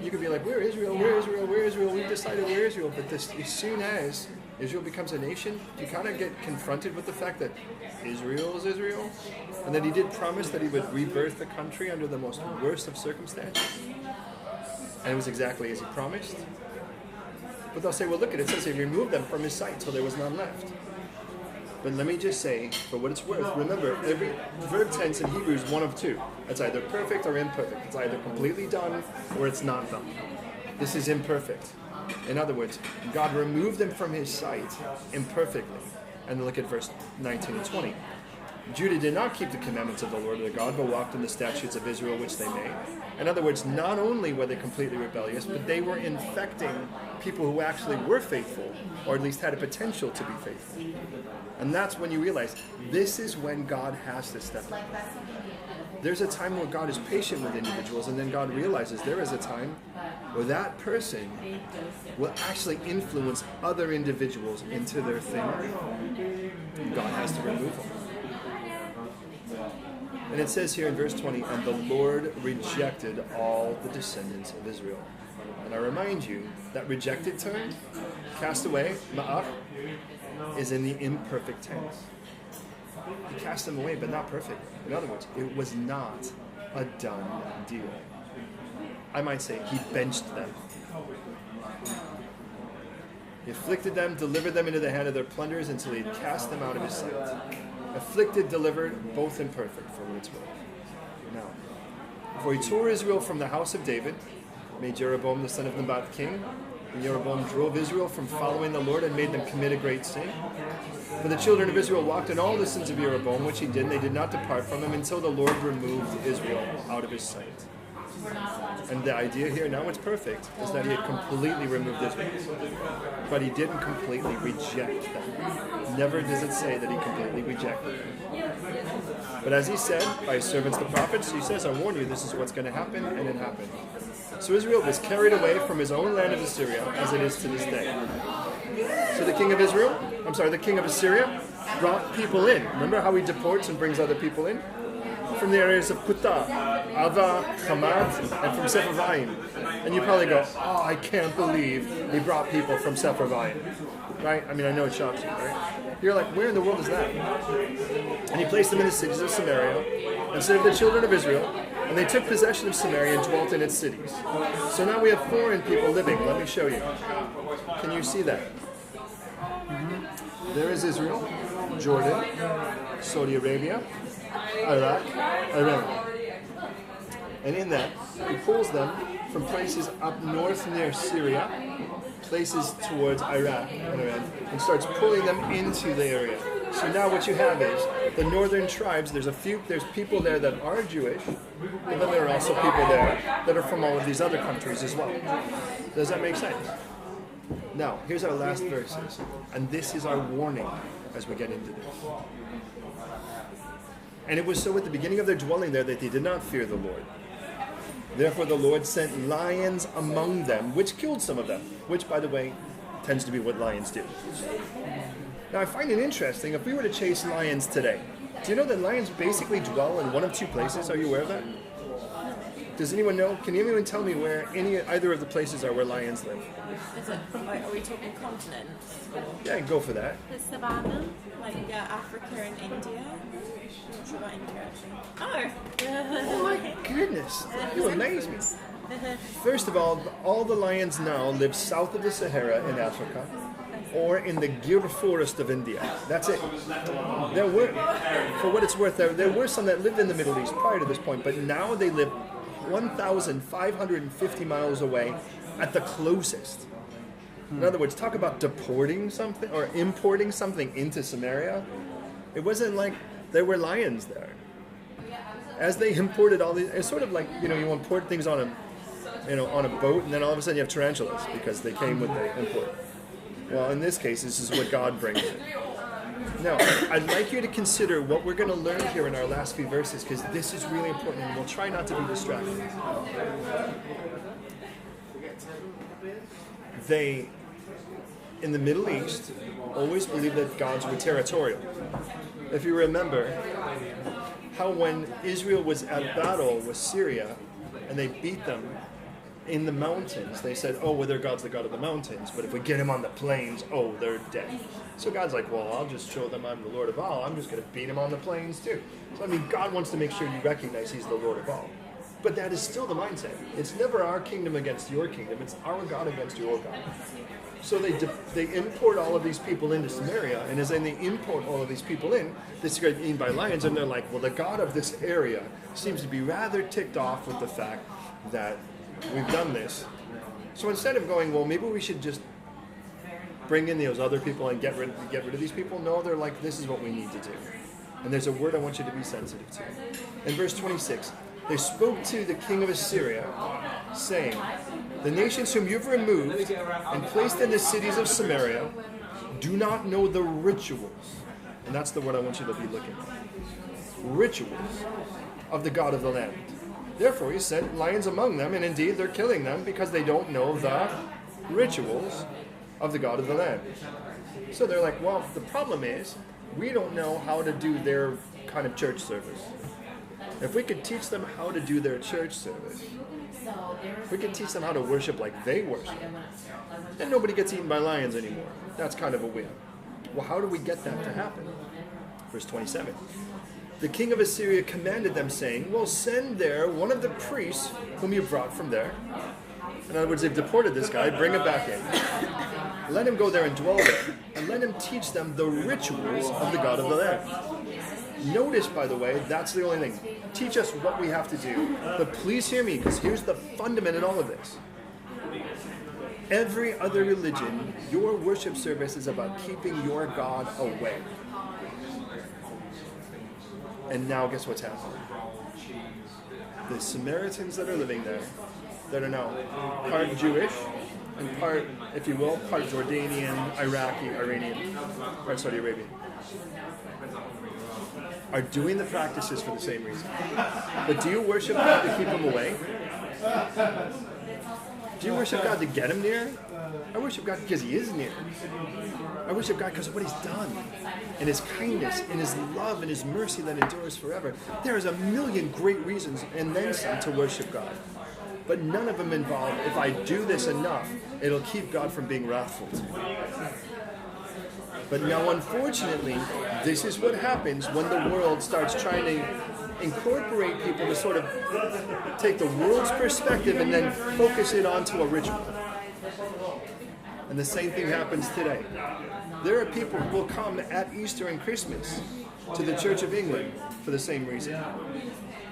you could be like, we're Israel, we're Israel, we're Israel, we've decided we're Israel. But as soon as Israel becomes a nation, you kind of get confronted with the fact that Israel is Israel, and that he did promise that he would rebirth the country under the most worst of circumstances. And it was exactly as he promised. But they'll say, well, look, it says he removed them from his sight till there was none left. But let me just say, for what it's worth, remember, every verb tense in Hebrew is one of two. It's either perfect or imperfect. It's either completely done or it's not done. This is imperfect. In other words, God removed them from his sight imperfectly. And look at verse 19 and 20. Judah did not keep the commandments of the Lord their God, but walked in the statutes of Israel which they made. In other words, not only were they completely rebellious, but they were infecting people who actually were faithful, or at least had a potential to be faithful. And that's when you realize this is when God has to step in. There's a time where God is patient with individuals, and then God realizes there is a time where that person will actually influence other individuals into their thing. And God has to remove them. And it says here in verse 20, and the Lord rejected all the descendants of Israel. And I remind you, that rejected term, cast away, ma'ach, is in the imperfect tense. He cast them away, but not perfect. In other words, it was not a done deal. I might say he benched them. He afflicted them, delivered them into the hand of their plunderers until he had cast them out of his sight. Afflicted, delivered, both imperfect, for what it's worth. Now, for he tore Israel from the house of David, made Jeroboam the son of Nebat king, and Jeroboam drove Israel from following the Lord and made them commit a great sin. For the children of Israel walked in all the sins of Jeroboam, which he did, and they did not depart from him until the Lord removed Israel out of his sight. And the idea here, now it's perfect, is that he had completely removed Israel. But he didn't completely reject them. Never does it say that he completely rejected them. But as he said by his servants the prophets, he says, I warn you, this is what's going to happen, and it happened. So Israel was carried away from his own land of Assyria, as it is to this day. So the king of Assyria brought people in. Remember how he deports and brings other people in? From the areas of Kuta, Ava, Hamad, and from Sepharvaim. And you probably go, oh, I can't believe he brought people from Sepharvaim. Right? I mean, I know it shocks you, right? You're like, where in the world is that? And he placed them in the cities of Samaria, instead of the children of Israel, and they took possession of Samaria and dwelt in its cities. So now we have foreign people living. Let me show you. Can you see that? There is Israel, Jordan, Saudi Arabia, Iraq, Iran. And in that, he pulls them from places up north near Syria, places towards Iraq and Iran, and starts pulling them into the area. So now what you have is the northern tribes, there's people there that are Jewish, and then there are also people there that are from all of these other countries as well. Does that make sense? Now, here's our last verses, and this is our warning as we get into this. And it was so at the beginning of their dwelling there that they did not fear the Lord. Therefore the Lord sent lions among them, which killed some of them, which, by the way, tends to be what lions do. Now, I find it interesting, if we were to chase lions today, do you know that lions basically dwell in one of two places? Are you aware of that? Does anyone know? Can anyone tell me where either of the places are where lions live? Is it, are we talking continents? Yeah, go for that. The savannah, Africa and India. I'm not sure about India actually. Oh my goodness, you amaze me. First of all the lions now live south of the Sahara in Africa, or in the Gir forest of India. That's it. There were, for what it's worth, there were some that lived in the Middle East prior to this point, but now they live 1,550 miles away at the closest. In other words, talk about deporting something or importing something into Samaria. It wasn't like there were lions there. As they imported all these, it's sort of like, you import things on on a boat, and then all of a sudden you have tarantulas because they came with the import. Well, in this case, this is what God brings in. Now, I'd like you to consider what we're going to learn here in our last few verses, because this is really important, and we'll try not to be distracted. They, in the Middle East, always believed that gods were territorial. If you remember how when Israel was at battle with Syria, and they beat them in the mountains, they said, oh, well, their God's the God of the mountains, but if we get him on the plains, oh, they're dead. So God's like, well, I'll just show them I'm the Lord of all. I'm just going to beat him on the plains too. So, I mean, God wants to make sure you recognize he's the Lord of all. But that is still the mindset. It's never our kingdom against your kingdom. It's our God against your God. So they import all of these people into Samaria, and as they import all of these people in, they get eaten by lions, and they're like, well, the God of this area seems to be rather ticked off with the fact that we've done this. So instead of going, well, maybe we should just bring in those other people and get rid of these people, no, they're like, this is what we need to do. And there's a word I want you to be sensitive to. In verse 26, they spoke to the king of Assyria, saying, the nations whom you've removed and placed in the cities of Samaria do not know the rituals. And that's the word I want you to be looking at. Rituals of the God of the land. Therefore, he sent lions among them, and indeed they're killing them because they don't know the rituals of the God of the land. So they're like, well, the problem is we don't know how to do their kind of church service. If we could teach them how to do their church service, if we could teach them how to worship like they worship, then nobody gets eaten by lions anymore. That's kind of a win. Well, how do we get that to happen? Verse 27. The king of Assyria commanded them, saying, well, send there one of the priests whom you brought from there. In other words, they've deported this guy, bring him back in. Let him go there and dwell there, and let him teach them the rituals of the God of the land. Notice, by the way, that's the only thing. Teach us what we have to do. But please hear me, because here's the fundament in all of this. Every other religion, your worship service is about keeping your God away. And now guess what's happening? The Samaritans that are living there, that are now part Jewish, and part, if you will, part Jordanian, Iraqi, Iranian, part Saudi Arabian, are doing the practices for the same reason. But do you worship God to keep him away? Do you worship God to get him near? I worship God because he is near. I worship God because of what he's done, and his kindness, and his love, and his mercy that endures forever. There is a million great reasons, and then some, to worship God. But none of them involve, if I do this enough, it'll keep God from being wrathful to me. But now, unfortunately, this is what happens when the world starts trying to incorporate people to sort of take the world's perspective and then focus it onto a ritual. And the same thing happens today. There are people who will come at Easter and Christmas to the Church of England for the same reason.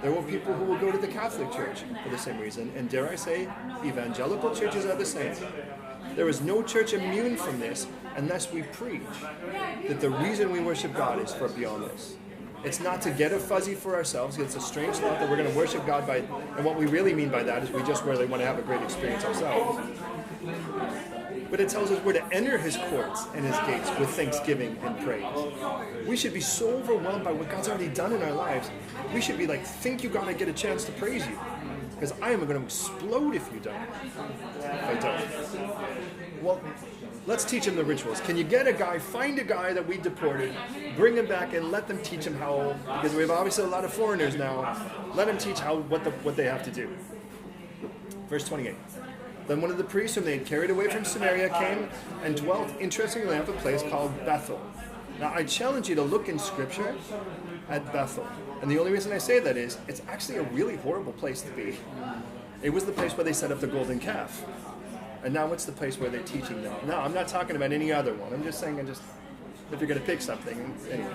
There will be people who will go to the Catholic Church for the same reason. And dare I say, evangelical churches are the same. There is no church immune from this unless we preach that the reason we worship God is for beyond this. It's not to get a fuzzy for ourselves. It's a strange thought that we're going to worship God by, and what we really mean by that is we just really want to have a great experience ourselves. But it tells us we're to enter his courts and his gates with thanksgiving and praise. We should be so overwhelmed by what God's already done in our lives. We should be like, thank you, God, I get a chance to praise you. Because I am going to explode if you don't. If I don't. Well, let's teach him the rituals. Can you get a guy, find a guy that we deported, bring him back and let them teach him how, because we have obviously a lot of foreigners now, let them teach what they have to do. Verse 28. Then one of the priests whom they had carried away from Samaria came and dwelt, interestingly enough, a place called Bethel. Now, I challenge you to look in Scripture at Bethel. And the only reason I say that is, it's actually a really horrible place to be. It was the place where they set up the golden calf. And now it's the place where they're teaching them. No, I'm not talking about any other one. I'm just saying, if you're going to pick something, anyway.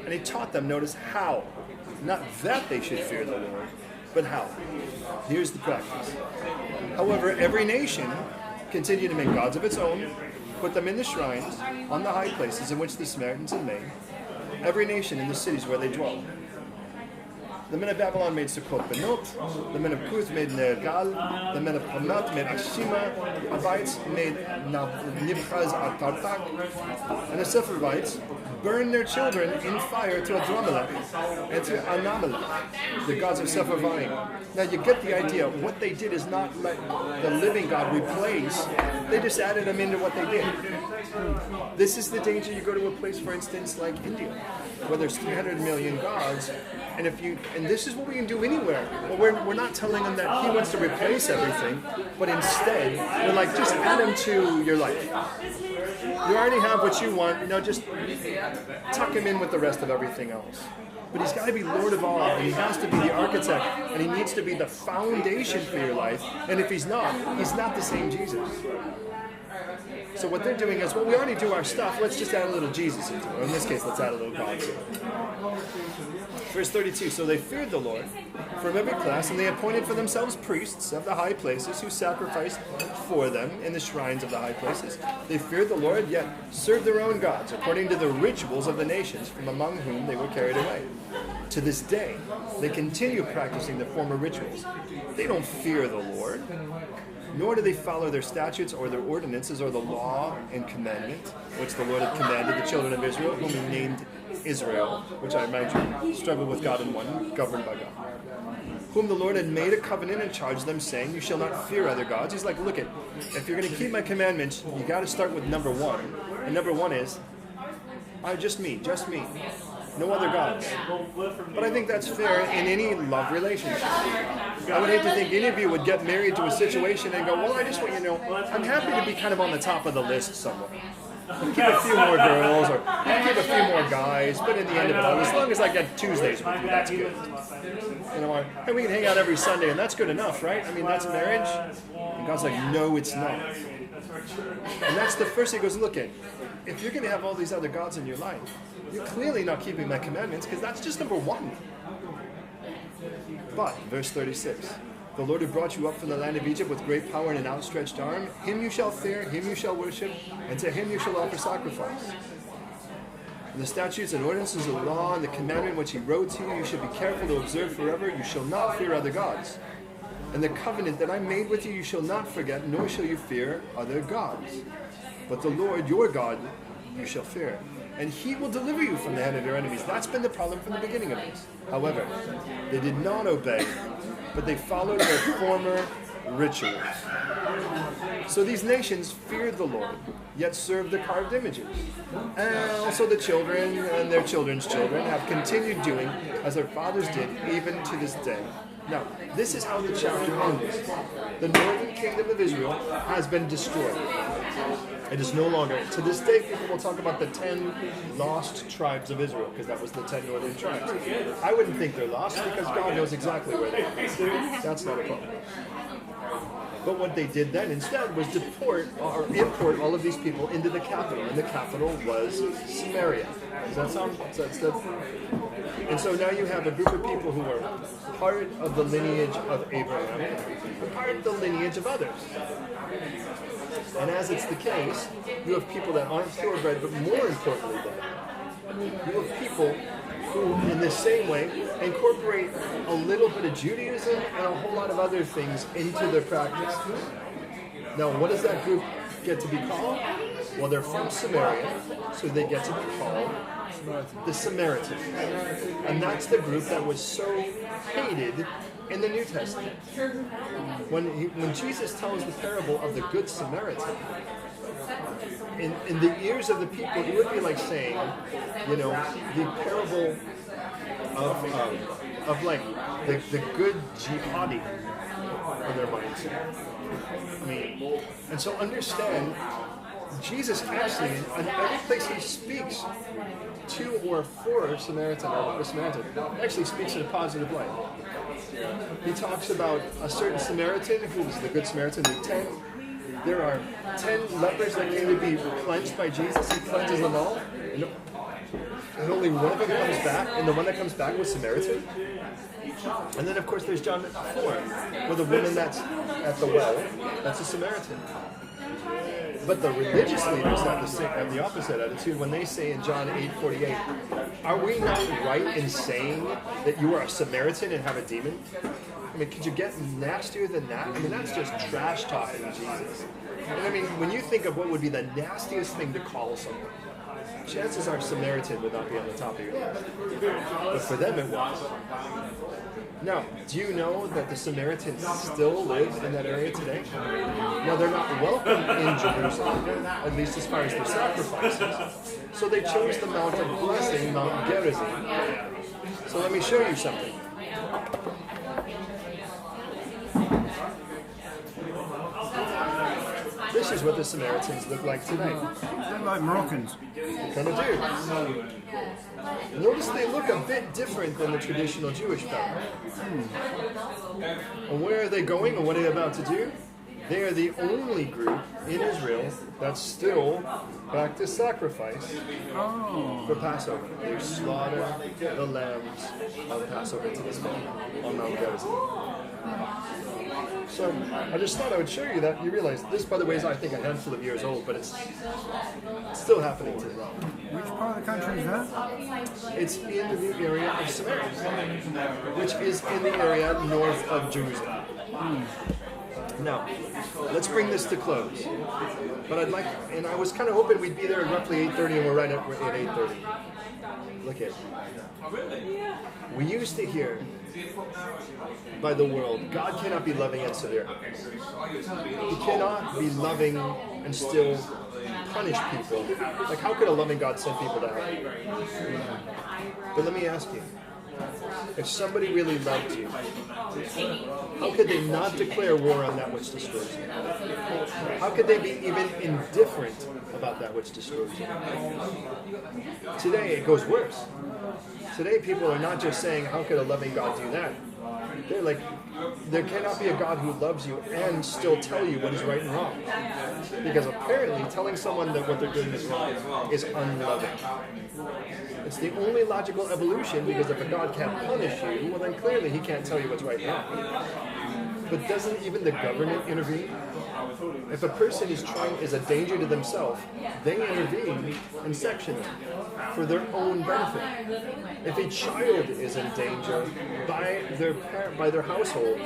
And he taught them, notice how. Not that they should fear the Lord, but how. Here's the practice. However, every nation continued to make gods of its own, put them in the shrines, on the high places in which the Samaritans had made, every nation in the cities where they dwelt. The men of Babylon made Sukkot Benot. The men of Cuth made Nergal. The men of Hamat made Ashima. The Avites made Nibchaz Atartak. And the Sepharvites burned their children in fire to Adramelech and to Anamelech, the gods of Sepharvaim. Now you get the idea. What they did is not let the living God replace. They just added them into what they did. This is the danger. You go to a place, for instance, like India, where there's 300 million gods, and this is what we can do anywhere. But we're not telling them that he wants to replace everything, but instead we're like, just add him to your life. You already have what you want, just tuck him in with the rest of everything else. But he's got to be Lord of all, and he has to be the architect, and he needs to be the foundation for your life. And if he's not the same Jesus. So what they're doing is, well, we already do our stuff, let's just add a little Jesus into it. Or in this case, let's add a little God to it. Verse 32, so they feared the Lord from every class, and they appointed for themselves priests of the high places who sacrificed for them in the shrines of the high places. They feared the Lord, yet served their own gods, according to the rituals of the nations from among whom they were carried away. To this day, they continue practicing the former rituals. They don't fear the Lord, nor do they follow their statutes or their ordinances or the law and commandment, which the Lord had commanded the children of Israel, whom he named Israel, which I imagine struggled with God in one, governed by God, whom the Lord had made a covenant and charged them, saying, you shall not fear other gods. He's like, look, if you're going to keep my commandments, you got to start with number one. And number one is, just me. No other gods. But I think that's fair in any love relationship. I would hate to think any of you would get married to a situation and go, well, I just want you to know, I'm happy to be kind of on the top of the list somewhere. Keep a few more girls, or keep a few more guys, but in the end of it all, as long as I get Tuesdays with you, that's good. And we can hang out every Sunday, and that's good enough, right? I mean, that's marriage. And God's like, no, it's not. And that's the first thing he goes, look at. If you're going to have all these other gods in your life, you're clearly not keeping my commandments, because that's just number one. But, verse 36, the Lord who brought you up from the land of Egypt with great power and an outstretched arm, him you shall fear, him you shall worship, and to him you shall offer sacrifice. And the statutes and ordinances of the law and the commandment which he wrote to you, you should be careful to observe forever. You shall not fear other gods. And the covenant that I made with you, you shall not forget, nor shall you fear other gods. But the Lord your God you shall fear, and he will deliver you from the hand of your enemies. That's been the problem from the beginning of this. However, they did not obey, but they followed their former rituals. So these nations feared the Lord, yet served the carved images. And also the children and their children's children have continued doing as their fathers did, even to this day. Now, this is how the chapter ends. The northern kingdom of Israel has been destroyed. It is no longer. To this day, people will talk about the 10 lost tribes of Israel, because that was the 10 northern tribes. I wouldn't think they're lost, because God knows exactly where they are. That's not a problem. But what they did then instead was deport or import all of these people into the capital, and the capital was Samaria. Does that sound? And so now you have a group of people who are part of the lineage of Abraham, but part of the lineage of others. And as it's the case, you have people that aren't purebred, but more importantly you have people who, in the same way, incorporate a little bit of Judaism and a whole lot of other things into their practice. Now, what does that group get to be called? Well, they're from Samaria, so they get to be called the Samaritans. And that's the group that was so hated in the New Testament. When Jesus tells the parable of the Good Samaritan, in the ears of the people, it would be like saying, the parable of like the good jihadi in their minds. And so understand, Jesus actually, in every place he speaks to or for a Samaritan or a Samaritan, actually speaks in a positive light. He talks about a certain Samaritan who was the Good Samaritan, Luke 10. There are 10 lepers that came to be cleansed by Jesus. He cleanses them all. And only one of them comes back, and the one that comes back was Samaritan. And then, of course, there's John 4, where the woman that's at the well, that's a Samaritan. But the religious leaders have the opposite attitude when they say in John 8:48, are we not right in saying that you are a Samaritan and have a demon? I mean, could you get nastier than that? I mean, that's just trash talking Jesus. And I mean, when you think of what would be the nastiest thing to call someone, chances are Samaritan would not be on the top of your list. But for them it was. Now, do you know that the Samaritans still live in that area today? Now, they're not welcome in Jerusalem, at least as far as their sacrifices. So they chose the Mount of Blessing, Mount Gerizim. So let me show you something. This is what the Samaritans look like today. They're like Moroccans. Kind of do. Notice they look a bit different than the traditional Jewish family. And where are they going and what are they about to do? They are the only group in Israel that still practice sacrifice for Passover. They slaughter the lambs on Passover to this day on Mount Gerizim. So I just thought I would show you that. You realize this, by the way, is I think a handful of years old, but it's still happening today. Which part of the country is that? It's in the area of Samaria, which is in the area north of Jerusalem. Now, let's bring this to close. But I'd like, and I was kind of hoping we'd be there at roughly 8:30, and we're right at 8:30. Look at it. We used to hear by the world, God cannot be loving and severe. He cannot be loving and still punish people. Like, how could a loving God send people to hell? But let me ask you, if somebody really loved you, how could they not declare war on that which destroys you? How could they be even indifferent about that which destroys you? Today, it goes worse. Today, people are not just saying, how could a loving God do that? They're like, there cannot be a God who loves you and still tell you what is right and wrong. Because apparently, telling someone that what they're doing is wrong is unloving. It's the only logical evolution, because if a God can't punish you, well then clearly he can't tell you what's right and wrong. But doesn't even the government intervene? If a person is a danger to themselves, they intervene and section them for their own benefit. If a child is in danger by their household,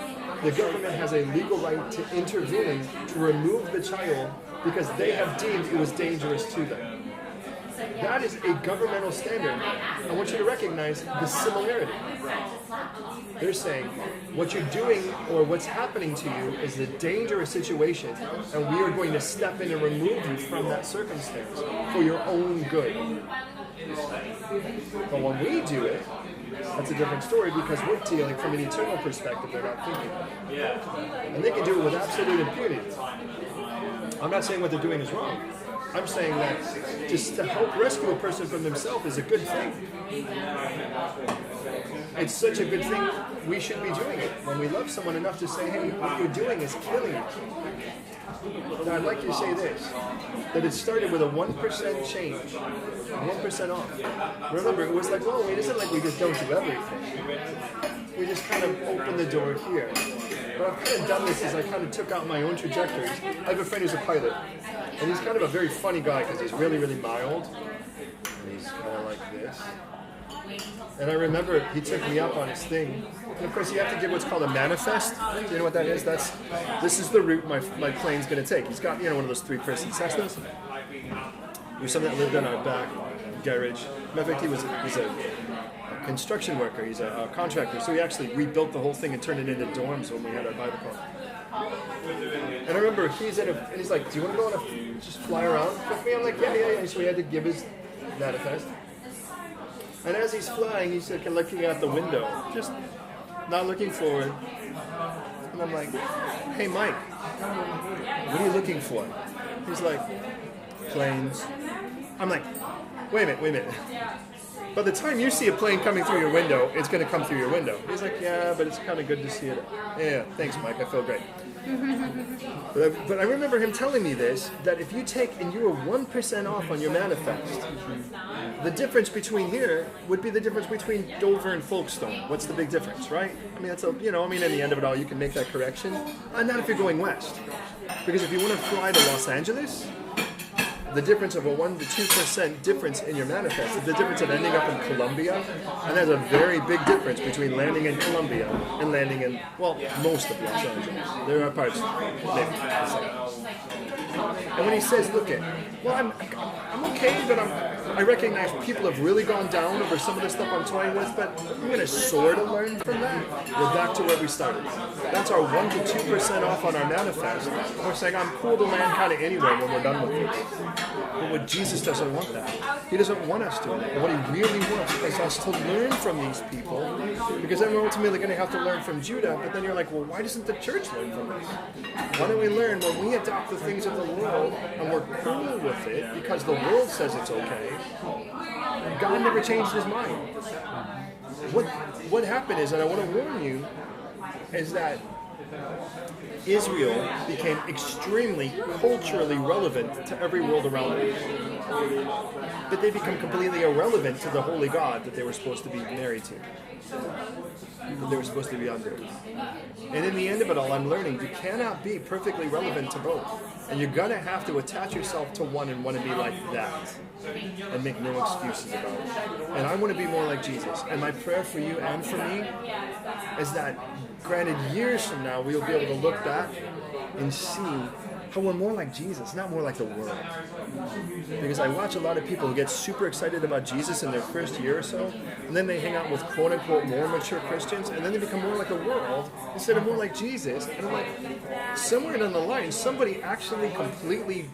the government has a legal right to intervene to remove the child because they have deemed it was dangerous to them. That is a governmental standard. I want you to recognize the similarity. They're saying what you're doing or what's happening to you is a dangerous situation, and we are going to step in and remove you from that circumstance for your own good. But when we do it, that's a different story, because we're dealing from an eternal perspective. They're not thinking. And they can do it with absolute impunity. I'm not saying what they're doing is wrong. I'm saying that just to help rescue a person from themselves is a good thing. It's such a good thing, we should be doing it. When we love someone enough to say, hey, what you're doing is killing me. Now, I'd like you to say this, that it started with a 1% change, 1% off. Remember, it was like, well, it isn't like we just don't do everything. We just kind of open the door here. But I've kind of done this as I kind of took out my own trajectories. I have a friend who's a pilot, and he's kind of a very funny guy because he's really, really mild. And he's kind of like this. And I remember he took me up on his thing. And of course, you have to give what's called a manifest. Do you know what that is? This is the route my plane's going to take. He's got, one of those 3-person Cessnas. He was someone that lived in our back garage. Matter of fact, he's a construction worker. He's a contractor. So he actually rebuilt the whole thing and turned it into dorms when we had our Bible college. And I remember he's in and he's like, do you want to go on just fly around with me? I'm like, yeah. So he had to give his manifest. And as he's flying, he's like looking out the window, just not looking forward. And I'm like, hey, Mike, what are you looking for? He's like, planes. I'm like, wait a minute. by the time you see a plane coming through your window, it's going to come through your window. He's like, yeah, but it's kind of good to see it. Yeah, thanks, Mike. I feel great. But I remember him telling me this, that if you take and you were 1% off on your manifest, the difference between here would be the difference between Dover and Folkestone. What's the big difference, right? I mean, that's in the end of it all, you can make that correction. Not if you're going west. Because if you want to fly to Los Angeles, the difference of a 1 to 2% difference in your manifest is the difference of ending up in Colombia, and there's a very big difference between landing in Colombia and landing in, most of Los Angeles. There are parts, maybe. And when he says, look at, I'm okay, but I recognize people have really gone down over some of the stuff I'm toying with, but I'm going to sort of learn from that. We're back to where we started. That's our 1 to 2% off on our manifest. We're saying I'm cool to land kind of anywhere when we're done with this. But what Jesus doesn't want that. He doesn't want us to. And what he really wants is us to learn from these people, because then we're ultimately going to have to learn from Judah. But then you're like, well, why doesn't the church learn from us? Why don't we learn when we adopt the things of the world and we're cool with it because the world says it's okay? God never changed his mind. What happened is, and I want to warn you, is that Israel became extremely culturally relevant to every world around it. But they become completely irrelevant to the holy God that they were supposed to be married to, that they were supposed to be under. And in the end of it all, I'm learning you cannot be perfectly relevant to both. And you're going to have to attach yourself to one and want to be like that and make no excuses about it. And I want to be more like Jesus. And my prayer for you and for me is that, granted, years from now, we'll be able to look back and see how we're more like Jesus, not more like the world. Because I watch a lot of people who get super excited about Jesus in their first year or so, and then they hang out with quote-unquote more mature Christians, and then they become more like the world instead of more like Jesus. And I'm like, somewhere down the line, somebody actually completely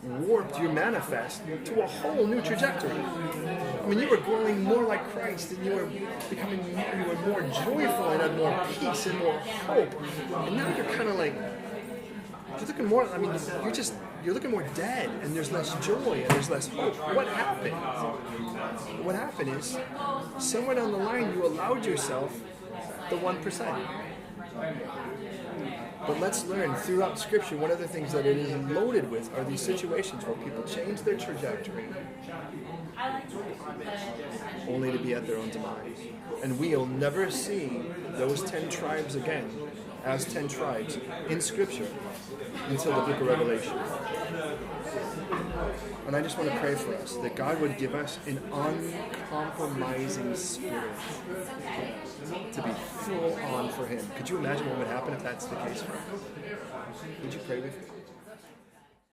warped your manifest to a whole new trajectory. I mean, you were growing more like Christ, and you were more joyful and had more peace and more hope. And now you're kind of like, you're looking more, I mean, you're looking more dead, and there's less joy, and there's less hope. What happened? What happened is, somewhere down the line, you allowed yourself the 1%. But let's learn throughout Scripture, one of the things that it is loaded with are these situations where people change their trajectory only to be at their own demise. And we'll never see those 10 tribes again as 10 tribes in Scripture until the book of Revelation. And I just want to pray for us that God would give us an uncompromising spirit to be full on for Him. Could you imagine what would happen if that's the case for us? Would you pray with me?